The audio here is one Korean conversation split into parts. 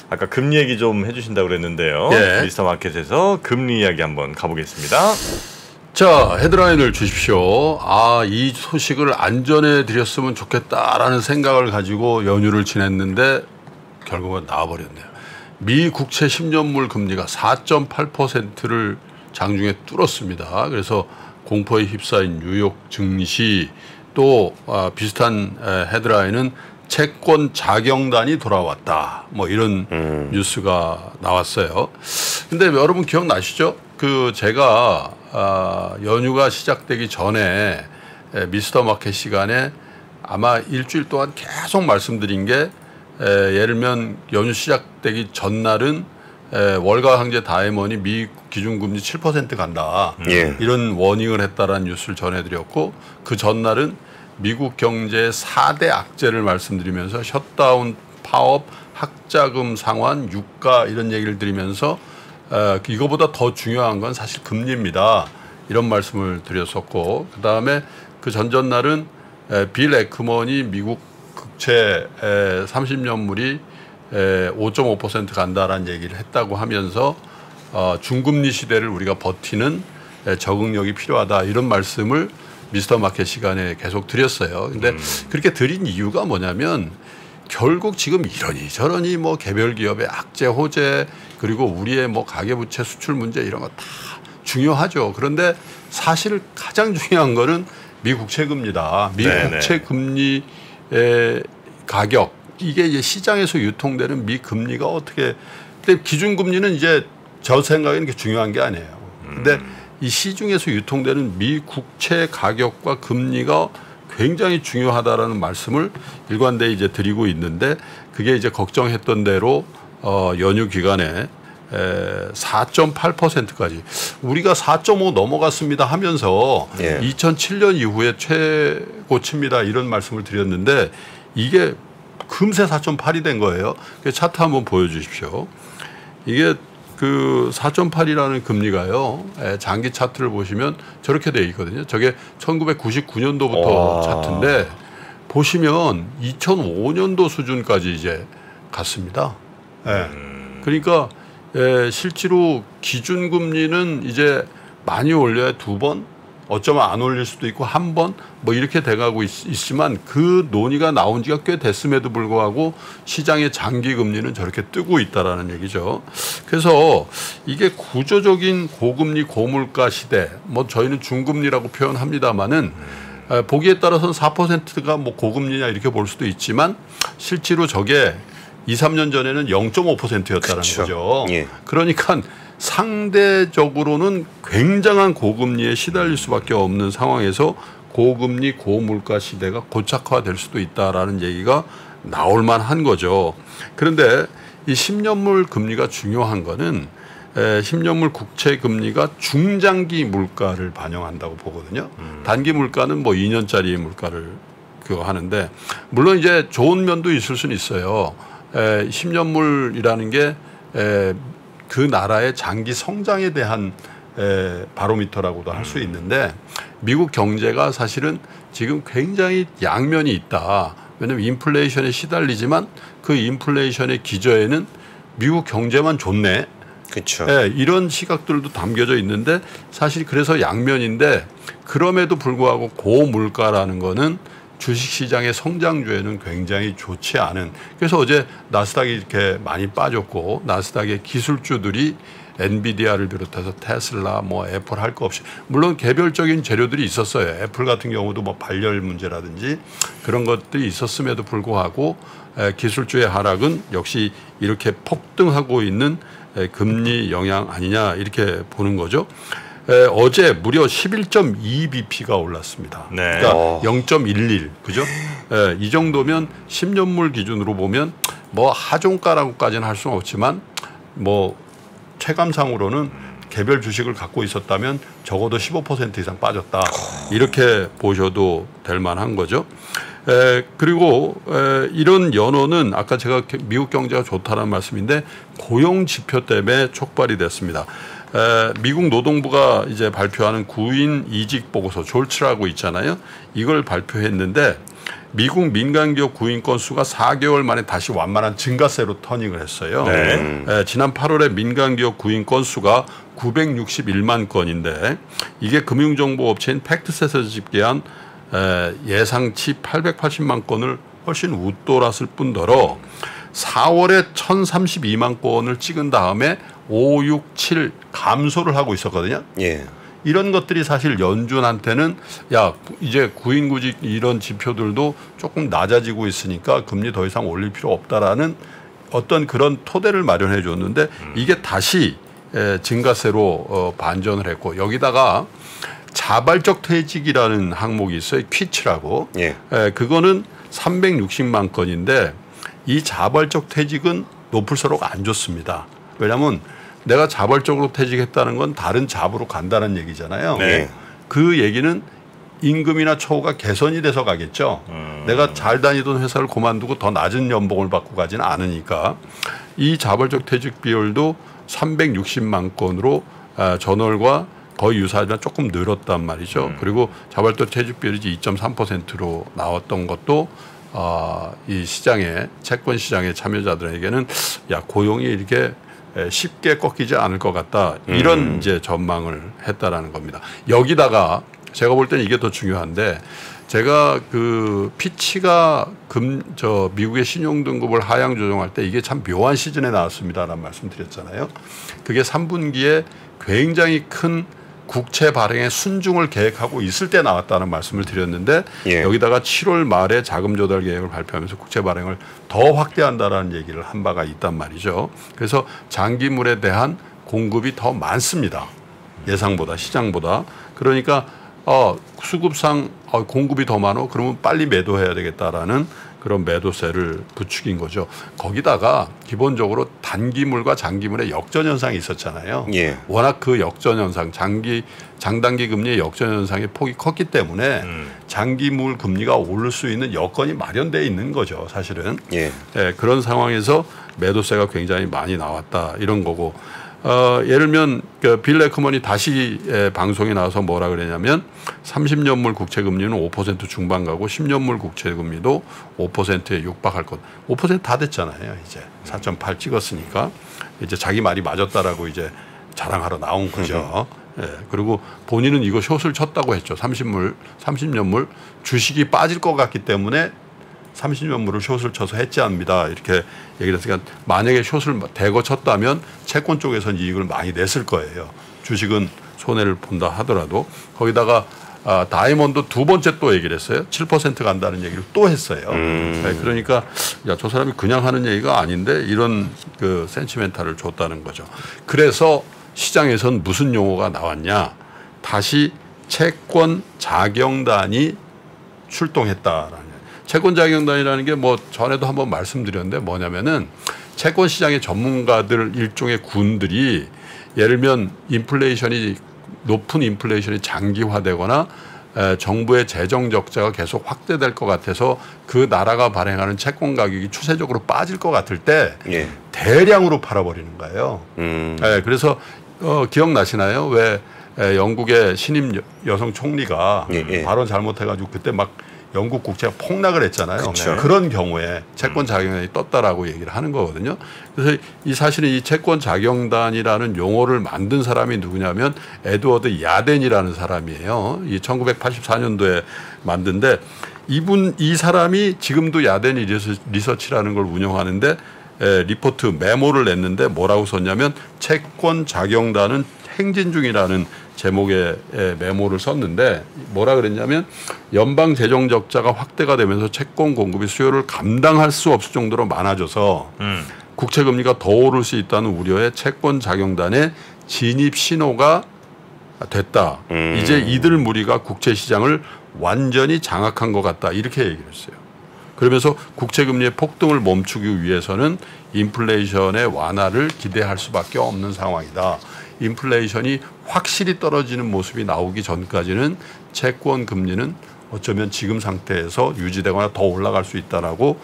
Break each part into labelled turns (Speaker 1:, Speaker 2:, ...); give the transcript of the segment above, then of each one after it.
Speaker 1: 아까 금리 얘기 좀 해주신다고 그랬는데요.
Speaker 2: 예.
Speaker 1: 미스터 마켓에서 금리 이야기 한번 가보겠습니다.
Speaker 2: 자, 헤드라인을 주십시오. 아, 이 소식을 안 전해드렸으면 좋겠다라는 생각을 가지고 연휴를 지냈는데 결국은 나와버렸네요. 미 국채 10년물 금리가 4.8%를 장중에 뚫었습니다. 그래서 공포에 휩싸인 뉴욕 증시, 또 비슷한 헤드라인은 채권 자경단이 돌아왔다. 뭐 이런 뉴스가 나왔어요. 근데 여러분 기억나시죠? 그 제가 연휴가 시작되기 전에 미스터 마켓 시간에 아마 일주일 동안 계속 말씀드린 게 예를 들면 연휴 시작되기 전날은 월가 항제 다이먼이 미 기준금리 7% 간다.
Speaker 3: 예.
Speaker 2: 이런 워닝을 했다라는 뉴스를 전해드렸고 그 전날은 미국 경제의 4대 악재를 말씀드리면서 셧다운, 파업, 학자금 상환, 유가 이런 얘기를 드리면서 이거보다 더 중요한 건 사실 금리입니다. 이런 말씀을 드렸었고 그다음에 그 전전날은 빌 에크먼이 미국 국채 30년물이 5.5% 간다라는 얘기를 했다고 하면서 중금리 시대를 우리가 버티는 적응력이 필요하다 이런 말씀을 미스터 마켓 시간에 계속 드렸어요. 근데 그렇게 드린 이유가 뭐냐면 결국 지금 이러니 저러니 뭐 개별 기업의 악재 호재 그리고 우리의 뭐 가계부채 수출 문제 이런 거 다 중요하죠. 그런데 사실 가장 중요한 거는 미 국채 금리다. 미 국채 금리의 가격 이게 이제 시장에서 유통되는 미 금리가 어떻게 근데 기준 금리는 이제 저 생각에는 게 중요한 게 아니에요. 근데 이 시중에서 유통되는 미 국채 가격과 금리가 굉장히 중요하다라는 말씀을 일관되이 이제 드리고 있는데 그게 이제 걱정했던 대로 연휴 기간에 4.8%까지 우리가 4.5 넘어갔습니다 하면서 2007년 이후에 최고치입니다 이런 말씀을 드렸는데 이게 금세 4.8이 된 거예요. 차트 한번 보여주십시오. 이게 그 4.8이라는 금리가요. 장기 차트를 보시면 저렇게 돼 있거든요. 저게 1999년도부터 차트인데 보시면 2005년도 수준까지 이제 갔습니다. 그러니까 실제로 기준금리는 이제 많이 올려야 2번, 어쩌면 안 올릴 수도 있고 1번 뭐 이렇게 돼가고 있지만 그 논의가 나온 지가 꽤 됐음에도 불구하고 시장의 장기 금리는 저렇게 뜨고 있다라는 얘기죠. 그래서 이게 구조적인 고금리 고물가 시대, 뭐 저희는 중금리라고 표현합니다만은 보기에 따라서는 4%가 뭐 고금리냐 이렇게 볼 수도 있지만 실제로 저게 2, 3년 전에는 0.5%였다는 거죠.
Speaker 3: 예.
Speaker 2: 그러니까 상대적으로는 굉장한 고금리에 시달릴 수밖에 없는 상황에서 고금리 고물가 시대가 고착화될 수도 있다라는 얘기가 나올 만한 거죠. 그런데 이 10년물 금리가 중요한 거는 10년물 국채 금리가 중장기 물가를 반영한다고 보거든요. 단기 물가는 뭐 2년짜리 물가를 그거 하는데 물론 이제 좋은 면도 있을 수는 있어요. 10년물이라는 게 그 나라의 장기 성장에 대한 바로미터라고도 할 수 있는데 미국 경제가 사실은 지금 굉장히 양면이 있다. 왜냐하면 인플레이션에 시달리지만 그 인플레이션의 기저에는 미국 경제만 좋네.
Speaker 3: 그렇죠.
Speaker 2: 이런 시각들도 담겨져 있는데 사실 그래서 양면인데 그럼에도 불구하고 고물가라는 거는 주식시장의 성장주에는 굉장히 좋지 않은 그래서 어제 나스닥이 이렇게 많이 빠졌고 나스닥의 기술주들이 엔비디아를 비롯해서 테슬라 뭐 애플 할 거 없이 물론 개별적인 재료들이 있었어요. 애플 같은 경우도 뭐 발열 문제라든지 그런 것들이 있었음에도 불구하고 기술주의 하락은 역시 이렇게 폭등하고 있는 금리 영향 아니냐 이렇게 보는 거죠. 어제 무려 11.2bp가 올랐습니다.
Speaker 1: 네.
Speaker 2: 그러니까 0.11 그죠? 이 정도면 10년물 기준으로 보면 뭐 하종가라고까지는 할 수는 없지만 뭐 체감상으로는 개별 주식을 갖고 있었다면 적어도 15% 이상 빠졌다. 이렇게 보셔도 될 만한 거죠. 그리고 이런 연호는 아까 제가 미국 경제가 좋다는 말씀인데 고용 지표 때문에 촉발이 됐습니다. 미국 노동부가 이제 발표하는 구인 이직 보고서 졸츠라고 있잖아요. 이걸 발표했는데 미국 민간기업 구인 건수가 4개월 만에 다시 완만한 증가세로 터닝을 했어요.
Speaker 1: 네.
Speaker 2: 지난 8월에 민간기업 구인 건수가 961만 건인데 이게 금융정보업체인 팩트셋에서 집계한 예상치 880만 건을 훨씬 웃돌았을 뿐더러 4월에 1032만 건을 찍은 다음에 5, 6, 7 감소를 하고 있었거든요.
Speaker 3: 예.
Speaker 2: 이런 것들이 사실 연준한테는 야 이제 구인구직 이런 지표들도 조금 낮아지고 있으니까 금리 더 이상 올릴 필요 없다라는 어떤 그런 토대를 마련해 줬는데 이게 다시 증가세로 반전을 했고 여기다가 자발적 퇴직이라는 항목이 있어요. 퀴츠라고.
Speaker 3: 예.
Speaker 2: 그거는 360만 건인데 이 자발적 퇴직은 높을수록 안 좋습니다. 왜냐하면 내가 자발적으로 퇴직했다는 건 다른 잡으로 간다는 얘기잖아요.
Speaker 1: 네.
Speaker 2: 그 얘기는 임금이나 처우가 개선이 돼서 가겠죠. 내가 잘 다니던 회사를 그만두고 더 낮은 연봉을 받고 가지는 않으니까 이 자발적 퇴직 비율도 360만 건으로 전월과 거의 유사하지만 조금 늘었단 말이죠. 그리고 자발적 퇴직 비율이 2.3%로 나왔던 것도 이 시장에 채권 시장의 참여자들에게는 야 고용이 이렇게 쉽게 꺾이지 않을 것 같다 이런 이제 전망을 했다라는 겁니다. 여기다가 제가 볼 때는 이게 더 중요한데 제가 그 피치가 미국의 신용 등급을 하향 조정할 때 이게 참 묘한 시즌에 나왔습니다라는 말씀드렸잖아요. 그게 3분기에 굉장히 큰 국채 발행에 순중을 계획하고 있을 때 나왔다는 말씀을 드렸는데
Speaker 3: 예.
Speaker 2: 여기다가 7월 말에 자금 조달 계획을 발표하면서 국채 발행을 더 확대한다라는 얘기를 한 바가 있단 말이죠. 그래서 장기물에 대한 공급이 더 많습니다. 예상보다 시장보다. 그러니까 수급상 공급이 더 많아 그러면 빨리 매도해야 되겠다라는 그런 매도세를 부추긴 거죠. 거기다가 기본적으로 단기물과 장기물의 역전 현상이 있었잖아요.
Speaker 3: 예.
Speaker 2: 워낙 그 역전 현상, 장단기 금리의 역전 현상의 폭이 컸기 때문에 장기물 금리가 오를 수 있는 여건이 마련되어 있는 거죠, 사실은.
Speaker 3: 예.
Speaker 2: 그런 상황에서 매도세가 굉장히 많이 나왔다 이런 거고. 예를 들면 빌 레크먼이 다시 방송에 나와서 뭐라 그러냐면 30년물 국채금리는 5% 중반 가고 10년물 국채금리도 5%에 육박할 것. 5% 다 됐잖아요. 이제 4.8 찍었으니까 이제 자기 말이 맞았다라고 이제 자랑하러 나온 거죠. 그리고 본인은 이거 숏을 쳤다고 했죠. 30년물 주식이 빠질 것 같기 때문에 30년물을 숏을 쳐서 해지합니다. 이렇게 얘기를 했으니까 만약에 숏을 대거 쳤다면 채권 쪽에서는 이익을 많이 냈을 거예요. 주식은 손해를 본다 하더라도 거기다가 다이몬드 두 번째 또 얘기를 했어요. 7% 간다는 얘기를 또 했어요. 그러니까 야, 저 사람이 그냥 하는 얘기가 아닌데 이런 그 센치멘탈을 줬다는 거죠. 그래서 시장에선 무슨 용어가 나왔냐. 다시 채권 자경단이 출동했다라는 채권자경단이라는 게 뭐 전에도 한번 말씀드렸는데 뭐냐면은 채권 시장의 전문가들 일종의 군들이 예를 들면 높은 인플레이션이 장기화되거나 정부의 재정 적자가 계속 확대될 것 같아서 그 나라가 발행하는 채권 가격이 추세적으로 빠질 것 같을 때
Speaker 3: 예.
Speaker 2: 대량으로 팔아버리는 거예요. 그래서 기억나시나요? 왜 영국의 신임 여성 총리가 발언 잘못해가지고 그때 막 영국 국채가 폭락을 했잖아요.
Speaker 3: 그쵸.
Speaker 2: 그런 경우에 채권 자경단이 떴다라고 얘기를 하는 거거든요. 그래서 사실은 이 채권 자경단이라는 용어를 만든 사람이 누구냐면 에드워드 야덴이라는 사람이에요. 이 1984년도에 만든데 이 사람이 지금도 야덴 리서치라는 걸 운영하는데 리포트 메모를 냈는데 뭐라고 썼냐면 채권 자경단은 행진 중이라는 제목의 메모를 썼는데 뭐라 그랬냐면 연방 재정 적자가 확대가 되면서 채권 공급이 수요를 감당할 수 없을 정도로 많아져서 국채 금리가 더 오를 수 있다는 우려에 채권 자경단의 진입 신호가 됐다. 이제 이들 무리가 국채 시장을 완전히 장악한 것 같다. 이렇게 얘기를 했어요. 그러면서 국채 금리의 폭등을 멈추기 위해서는 인플레이션의 완화를 기대할 수밖에 없는 상황이다. 인플레이션이 확실히 떨어지는 모습이 나오기 전까지는 채권 금리는 어쩌면 지금 상태에서 유지되거나 더 올라갈 수 있다라고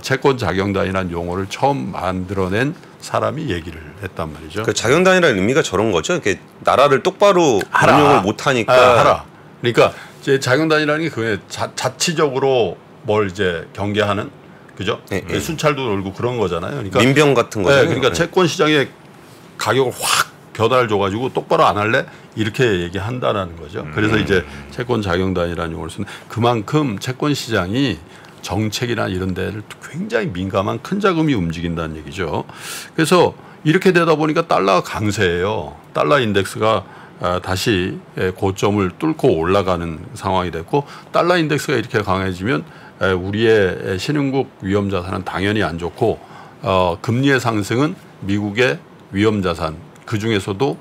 Speaker 2: 채권 자경단이라는 용어를 처음 만들어낸 사람이 얘기를 했단 말이죠.
Speaker 3: 그 자경단이라는 의미가 저런 거죠. 이렇게 나라를 똑바로 운영을 못 하니까
Speaker 2: 하라. 그러니까 이제 자경단이라는 게 그게 자치적으로 뭘 이제 경계하는 그죠? 순찰도 돌고 그런 거잖아요. 그러니까
Speaker 3: 민병 같은 거죠.
Speaker 2: 그러니까 채권 시장에 가격을 확 겨달 줘가지고 똑바로 안 할래 이렇게 얘기한다라는 거죠. 그래서 이제 채권 자경단이라는 용어를 쓰는 그만큼 채권 시장이 정책이나 이런 데를 굉장히 민감한 큰 자금이 움직인다는 얘기죠. 그래서 이렇게 되다 보니까 달러가 강세예요. 달러 인덱스가 다시 고점을 뚫고 올라가는 상황이 됐고 달러 인덱스가 이렇게 강해지면 우리의 신흥국 위험자산은 당연히 안 좋고 금리의 상승은 미국의 위험자산 그중에서도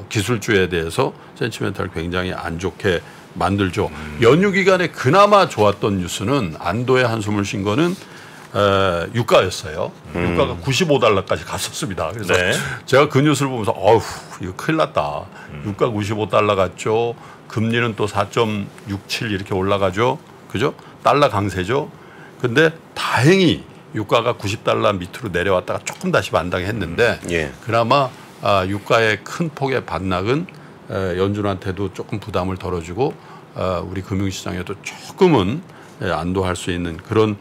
Speaker 2: 기술주에 대해서 센티멘트를 굉장히 안 좋게 만들죠. 연휴 기간에 그나마 좋았던 뉴스는 안도의 한숨을 쉰 거는 유가였어요. 유가가 95달러까지 갔었습니다. 그래서
Speaker 1: 네.
Speaker 2: 제가 그 뉴스를 보면서 어휴 이거 큰일 났다. 유가 95달러 갔죠. 금리는 또 4.67 이렇게 올라가죠. 그죠? 달러 강세죠. 근데 다행히 유가가 90달러 밑으로 내려왔다가 조금 다시 반등했는데
Speaker 3: 예.
Speaker 2: 그나마 유가의 큰 폭의 반락은 연준한테도 조금 부담을 덜어주고 우리 금융시장에도 조금은 안도할 수 있는 그런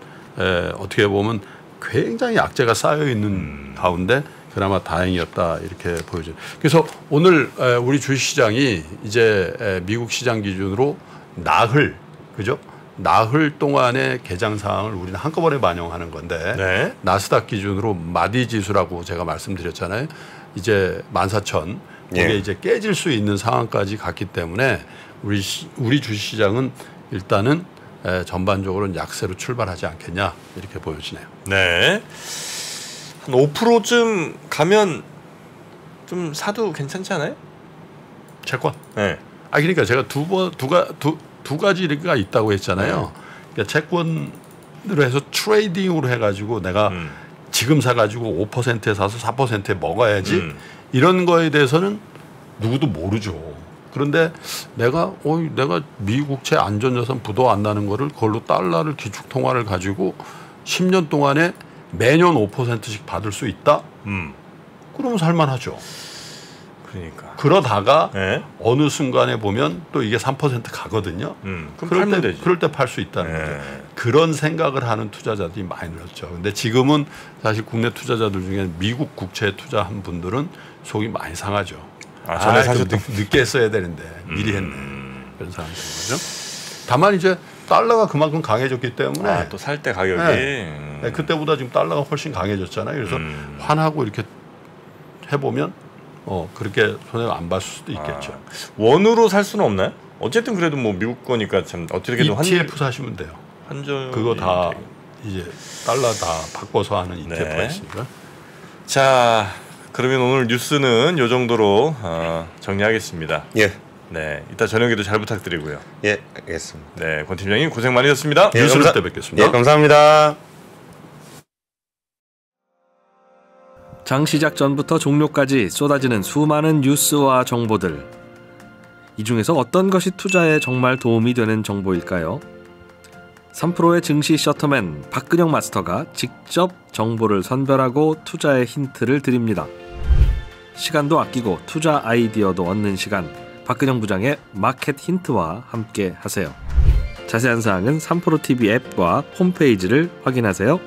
Speaker 2: 어떻게 보면 굉장히 악재가 쌓여 있는 가운데 그나마 다행이었다 이렇게 보여져요. 그래서 오늘 우리 주식시장이 이제 미국 시장 기준으로 나흘 그죠? 나흘 동안의 개장 사항을 우리는 한꺼번에 반영하는 건데
Speaker 1: 네.
Speaker 2: 나스닥 기준으로 마디 지수라고 제가 말씀드렸잖아요. 이제 14,000 이게
Speaker 3: 예.
Speaker 2: 이제 깨질 수 있는 상황까지 갔기 때문에 우리 주식시장은 일단은 전반적으로는 약세로 출발하지 않겠냐 이렇게 보여지네요.
Speaker 1: 네. 한 5%쯤 가면 좀 사도 괜찮지 않아요?
Speaker 2: 채권.
Speaker 1: 네.
Speaker 2: 그러니까 제가 두 가지가 있다고 했잖아요. 그러니까 채권으로 해서 트레이딩으로 해가지고 내가 지금 사가지고 5%에 사서 4%에 먹어야지 이런 거에 대해서는 누구도 모르죠. 그런데 내가 미국채 안전자산 부도 안 나는 거를 그걸로 달러를 기축통화를 가지고 10년 동안에 매년 5%씩 받을 수 있다? 그러면 살만하죠.
Speaker 1: 그러니까.
Speaker 2: 그러다가
Speaker 1: 네.
Speaker 2: 어느 순간에 보면 또 이게 3% 가거든요.
Speaker 1: 그럼 팔면 되지.
Speaker 2: 그럴 때 팔 수 있다는
Speaker 1: 네.
Speaker 2: 거죠. 그런 생각을 하는 투자자들이 많이 늘었죠. 근데 지금은 사실 국내 투자자들 중에 미국 국채에 투자한 분들은 속이 많이 상하죠.
Speaker 1: 전에 사셨던
Speaker 2: 늦게 했어야 되는데 미리 했네. 그런 상황이 된 거죠. 다만 이제 달러가 그만큼 강해졌기 때문에
Speaker 1: 또 살 때 가격이
Speaker 2: 네, 그때보다 지금 달러가 훨씬 강해졌잖아요. 그래서 환하고 이렇게 해보면 그렇게 손해가 안 봤을 수도 있겠죠.
Speaker 1: 원으로 살 수는 없나요? 어쨌든 그래도 뭐 미국 거니까 참 어떻게든
Speaker 2: ETF 사시면 돼요.
Speaker 1: 환전
Speaker 2: 그거 다 이제 달러 다 바꿔서 하는 ETF가
Speaker 1: 네.
Speaker 2: 있으니까.
Speaker 1: 자, 그러면 오늘 뉴스는 요 정도로 정리하겠습니다.
Speaker 3: 예.
Speaker 1: 네, 이따 저녁에도 잘 부탁드리고요.
Speaker 3: 예, 알겠습니다.
Speaker 1: 네, 권 팀장님 고생 많으셨습니다.
Speaker 3: 예,
Speaker 2: 뉴스를 때 뵙겠습니다.
Speaker 3: 예, 감사합니다.
Speaker 4: 장 시작 전부터 종료까지 쏟아지는 수많은 뉴스와 정보들. 이 중에서 어떤 것이 투자에 정말 도움이 되는 정보일까요? 3프로의 증시 셔터맨 박근영 마스터가 직접 정보를 선별하고 투자의 힌트를 드립니다. 시간도 아끼고 투자 아이디어도 얻는 시간, 박근영 부장의 마켓 힌트와 함께 하세요. 자세한 사항은 3프로 TV 앱과 홈페이지를 확인하세요.